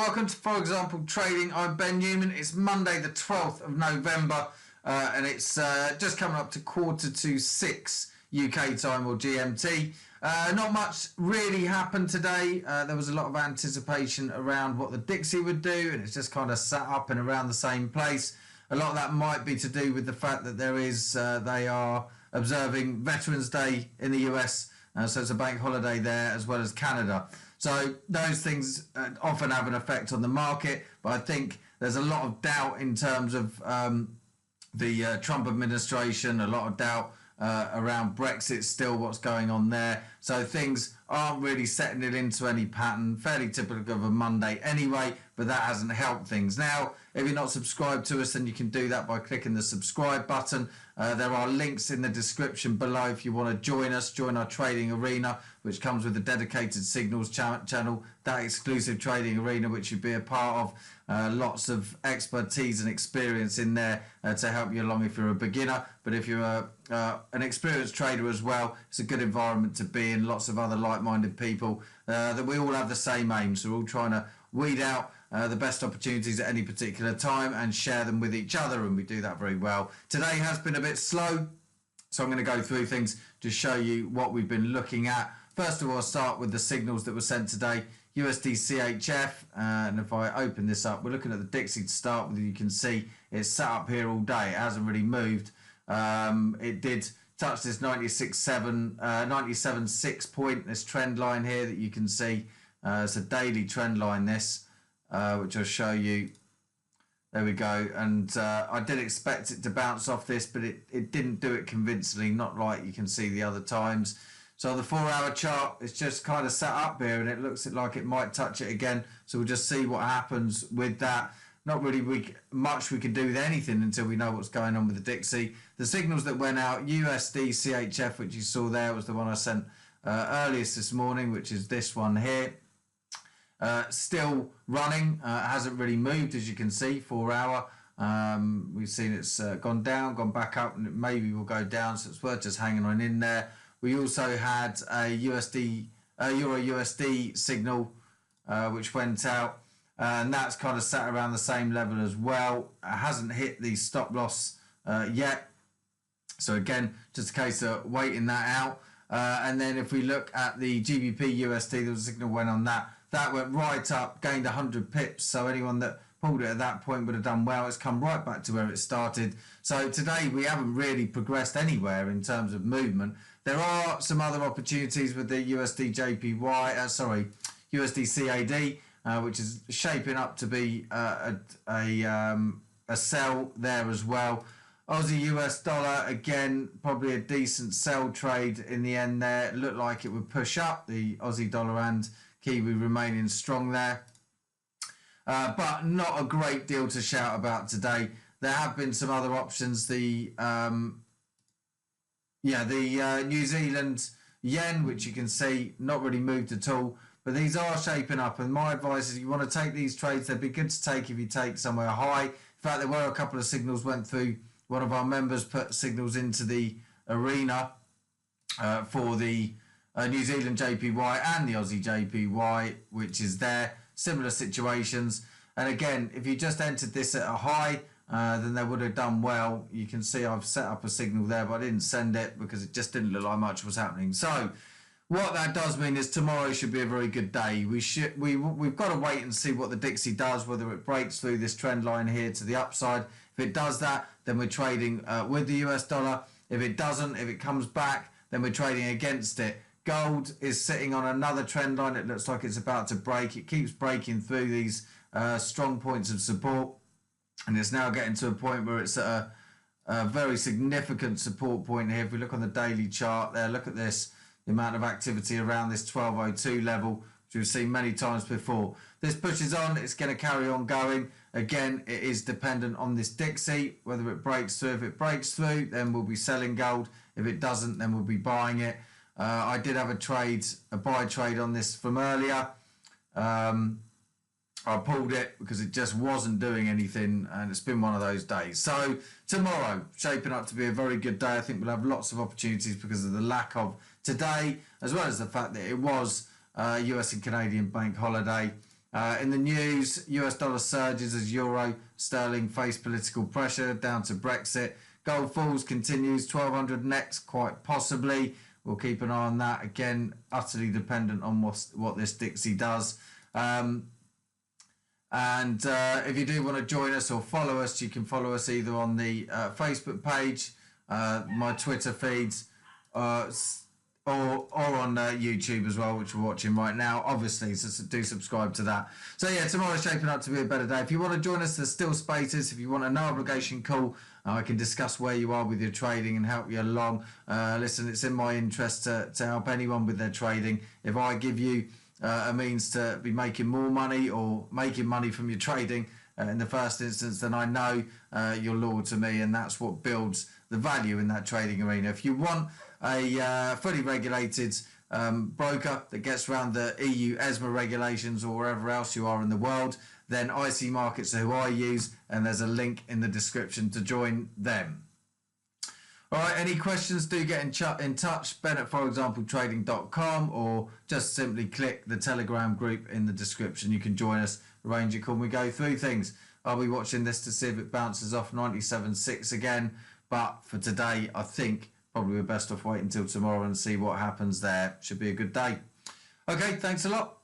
welcome to Forexample Trading. I'm Ben Newman. It's Monday the 12th of November and it's just coming up to 5:45 UK time or GMT. Not much really happened today. There was a lot of anticipation around what the Dixie would do, and it's just kind of sat up and around the same place. A lot of that might be to do with the fact that they are observing Veterans Day in the US, so it's a bank holiday there as well as Canada. So those things often have an effect on the market, but I think there's a lot of doubt in terms of the Trump administration, a lot of doubt around Brexit still, what's going on there. So things aren't really setting it into any pattern, fairly typical of a Monday anyway, but that hasn't helped things. Now, if you're not subscribed to us, then you can do that by clicking the subscribe button. There are links in the description below if you want to join us, join our trading arena, which comes with a dedicated signals channel, that exclusive trading arena which you'd be a part of. Lots of expertise and experience in there to help you along if you're a beginner, but if you're an experienced trader as well, it's a good environment to be in. Lots of other like-minded people that we all have the same aim, so we're all trying to weed out the best opportunities at any particular time and share them with each other, and we do that very well. Today has been a bit slow, so I'm going to go through things to show you what we've been looking at. First of all, I'll start with the signals that were sent today. USD CHF, and if I open this up, we're looking at the Dixie to start with. You can see it's sat up here all day. It hasn't really moved. It did touch this 97.6 point, this trend line here that you can see. It's a daily trend line, this, which I'll show you. There we go. And I did expect it to bounce off this, but it didn't do it convincingly, not like you can see the other times. So the 4-hour chart, it's just kind of sat up here, and it looks like it might touch it again. So we'll just see what happens with that. Not really much we can do with anything until we know what's going on with the Dixie. The signals that went out, USD CHF, which you saw there, was the one I sent earliest this morning, which is this one here. Still running, hasn't really moved, as you can see, 4-hour. We've seen it's gone down, gone back up, and it maybe will go down, so it's worth just hanging on in there. We also had a Euro USD signal which went out, and that's kind of sat around the same level as well. It hasn't hit the stop loss yet, so again, just a case of waiting that out. And then if we look at the GBP USD, there was a signal went on that. That went right up, gained 100 pips, so anyone that pulled it at that point would have done well. It's come right back to where it started. So today we haven't really progressed anywhere in terms of movement. There are some other opportunities with the USD CAD, which is shaping up to be a sell there as well. Aussie US dollar, again, probably a decent sell trade in the end there. It looked like it would push up, the Aussie dollar and Kiwi remaining strong there. But not a great deal to shout about today. There have been some other options. The New Zealand yen, which you can see, not really moved at all. But these are shaping up, and my advice is you want to take these trades. They'd be good to take if you take somewhere high. In fact, there were a couple of signals went through. One of our members put signals into the arena for the New Zealand JPY and the Aussie JPY, which is there. Similar situations. And again, if you just entered this at a high, then they would have done well. You can see I've set up a signal there, but I didn't send it because it just didn't look like much was happening. So what that does mean is tomorrow should be a very good day. We've got to wait and see what the Dixie does, whether it breaks through this trend line here to the upside. If it does that, then we're trading with the US dollar. If it doesn't, if it comes back, then we're trading against it. Gold is sitting on another trend line. It looks like it's about to break. It keeps breaking through these strong points of support, and it's now getting to a point where it's at a very significant support point here. If we look on the daily chart there, look at this, the amount of activity around this 1202 level, which we've seen many times before. This pushes on, it's going to carry on going. Again, it is dependent on this Dixie, whether it breaks through. If it breaks through, then we'll be selling gold. If it doesn't, then we'll be buying it. I did have a buy trade on this from earlier. I pulled it because it just wasn't doing anything, and it's been one of those days. So tomorrow, shaping up to be a very good day. I think we'll have lots of opportunities because of the lack of today, as well as the fact that it was US and Canadian bank holiday. In the news, US dollar surges as euro sterling face political pressure down to Brexit. Gold falls continues, 1200 next, quite possibly. We'll keep an eye on that. Again, utterly dependent on what this Dixie does. If you do want to join us or follow us, you can follow us either on the Facebook page, my Twitter feeds, or on YouTube as well, which we're watching right now, obviously, so do subscribe to that. So yeah, tomorrow's shaping up to be a better day. If you want to join us, there's still spaces. If you want a no obligation call, I can discuss where you are with your trading and help you along. Listen, it's in my interest to help anyone with their trading. If I give you a means to be making more money or making money from your trading in the first instance, then I know you're loyal to me, and that's what builds the value in that trading arena. If you want a fully regulated broker that gets around the EU ESMA regulations or wherever else you are in the world, then IC Markets are who I use, and there's a link in the description to join them. All right, any questions, do get in touch, Ben at foreexampletrading.com, or just simply click the Telegram group in the description. You can join us, arrange a call, and we go through things. I'll be watching this to see if it bounces off 97.6 again, but for today, I think probably we're best off waiting until tomorrow and see what happens there. Should be a good day. Okay, thanks a lot.